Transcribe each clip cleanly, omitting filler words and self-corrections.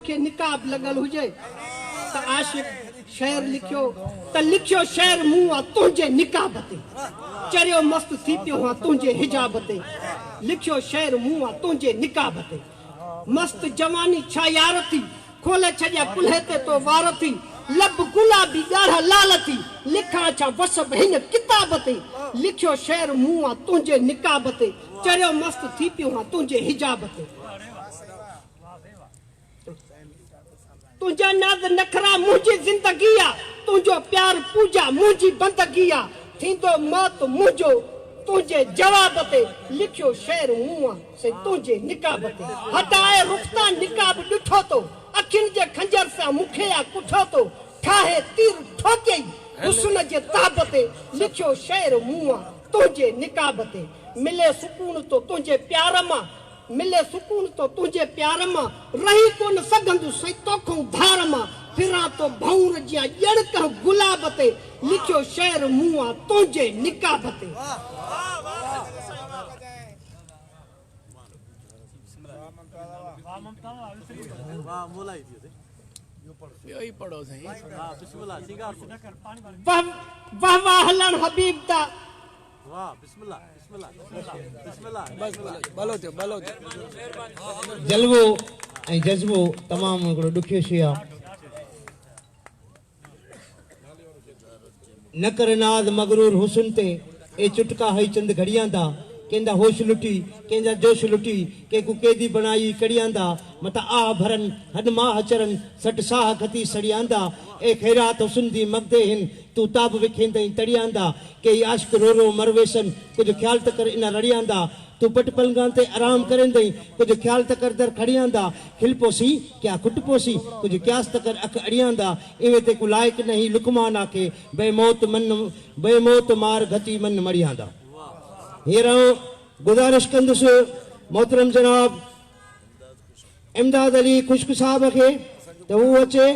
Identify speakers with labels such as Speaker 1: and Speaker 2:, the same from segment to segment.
Speaker 1: तोखे निकाब लगल हुजे त आशिक शेर लिखियो त लिखियो शेर मुआ तुझे निकाब ते चरियो मस्त थी पियो हां तुझे हिजाब ते लिखियो शेर मुआ तुझे निकाब ते मस्त जवानी छा यार थी खोले छया कुल्हे ते तो वार थी लब गुलाबी गाढ़ा लाल थी लिखा छा वसब हिन किताब ते लिखियो शेर मुआ तुझे निकाब ते चरियो मस्त थी पियो हां तुझे हिजाब ते तुझा नाज़ नखरा मुझी जिंदगी आ तुझो प्यार पूजा मुझी बंदगी आ थींदो मौत मुझो तुझे जवाब ते लिखियो शेर मुआ से तुझे निकाब ते हटाए रुखता निकाब डिठो तो अखिन जे खंजर से मुखे आ कुठो तो ठाहे तीर ठोके हुस्न जे ताब ते लिखियो शेर मुआ तुझे निकाब ते मिले सुकून तो तुझे प्यार मां मिले सुकून तो तुझे प्यार मां रही कोन सगंदु सई तोखो धार मां फिरा तो भौर जिया जड़क गुलाब ते लिखियो शेर मुआ तुझे निकाब ते
Speaker 2: यही पढ़ो सही हां बिस्मिल्लाह सिगार
Speaker 1: वाह वाह हलन हबीब दा
Speaker 2: वाह बिस्मिल्लाह बिस्मिल्लाह बिस्मिल्लाह
Speaker 3: भलो थियो
Speaker 4: जलवो ऐं जज़्बो तमामु हिकिड़ो ॾुखियो शइ आहे न कर नाज़ मगरूर हुस्न ते ए चुटका हई चंद घड़ियांदा कंहिंजा होश लुटी कंहिंजा जोश लुटी कंहिंखो कैदी बनाई कड़ियांदा मता आ भरन हद माह अचरन सट साह खती सड़ियांदा ए खैरात हुस्न दी मगदे हिन तू ताब विखेंदई तड़ियांदा के आशिक रो रो मरवेसन कुछ ख्याल त कर इन रड़ियांदा तू पट पलंगां ते आराम करेंदई कुछ ख्याल त कर दर खड़ियांदा खिल पोसी क्या खुट पोसी कुछ क्यास त कर अख अड़ियांदा इवे ते को लायक नहीं लुकमान आके बेमौत मार गति मन मड़ियांदा हीरा गुजारिश कंदुस मोहतरम जनाब इमदाद अली खुश्क साहब के तो वो अचे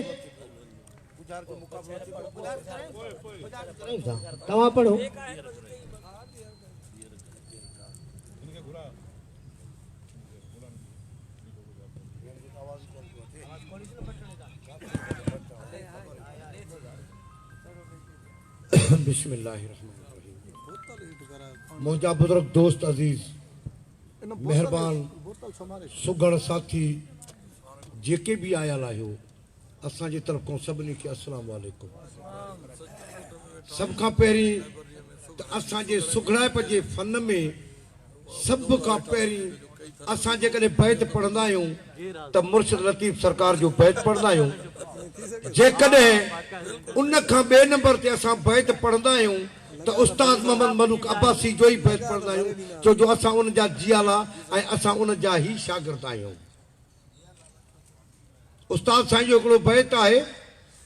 Speaker 4: तवा पढ़ो
Speaker 5: बिस्मिल्लाहिर्रहमानिर्रहीम मुझा बुजुर्ग दोस्त अजीज मेहरबान सुगड़ साथी जेके भी आयल आयो असा जी तरफ को सबनी के अस्सलाम वालेकुम सब का पहरी तो असा जे सुगड़ाप जे फन में सब का पहरी असा जे कदे बैत पढ़ंदा आयो त मुर्शिद लतीफ सरकार जो बैत पढ़ंदा आयो जे कदे उन का बे नंबर ते असा बैत पढ़ंदा आयो तो उस्ताद मोहम्मद मलूक अब्बासी जो ही बैत पढ़ंदा आयो छो जो असा उन जा जियाला ए असा उन जा ही शागिर्द आयो उस्ताद साईं जो एकड़ो बैत है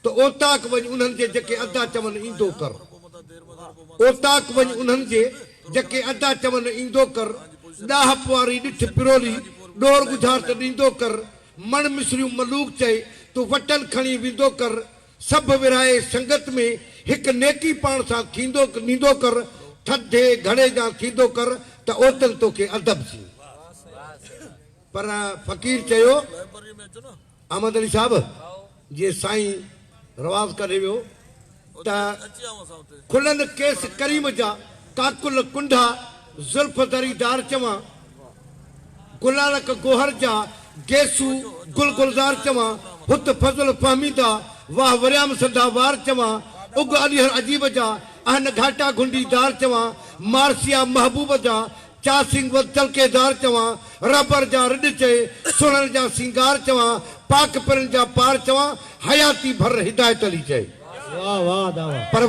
Speaker 5: तो ओताक वञ उन्हनि जे जेके अदा चवन ईंदो कर ओताक वञ उन्हनि जे जेके अदा चवन ईंदो कर ॾाह पुआरी ॾिठ पिरोली डोर गुज़ार त ॾींदो कर मण मिसरियूं मलूक चए तू वटन खणी वेंदो कर सभु विराए संगत में हिकु नेकी पाण सां थींदो नींदो कर थधे घड़े जा थींदो कर त ओतल तोखे अदब सी पर फ़कीर चयो अहमद अली साहब जे साईं रवाज़ करे वियो त खुलनि केस करीम जा काकुल कुंडा जुल्फ दरीदार चवां गुलालक गोहर जा गेसू गुलगुलदार चवां हुत फज़ल फहमीदा वाह वरियाम सदा वार चवां उग अलीहर अजीब जा अहन घाटा घुंडीदार चवां मारसिया महबूब जा चासिंग वतल के दार चवां रबर जा रिड चए सुणन जा सिंगार चवां पाक परन जा पार चवां हयाती भर हिदायत अली चए
Speaker 4: वाह वाह दावा
Speaker 5: पर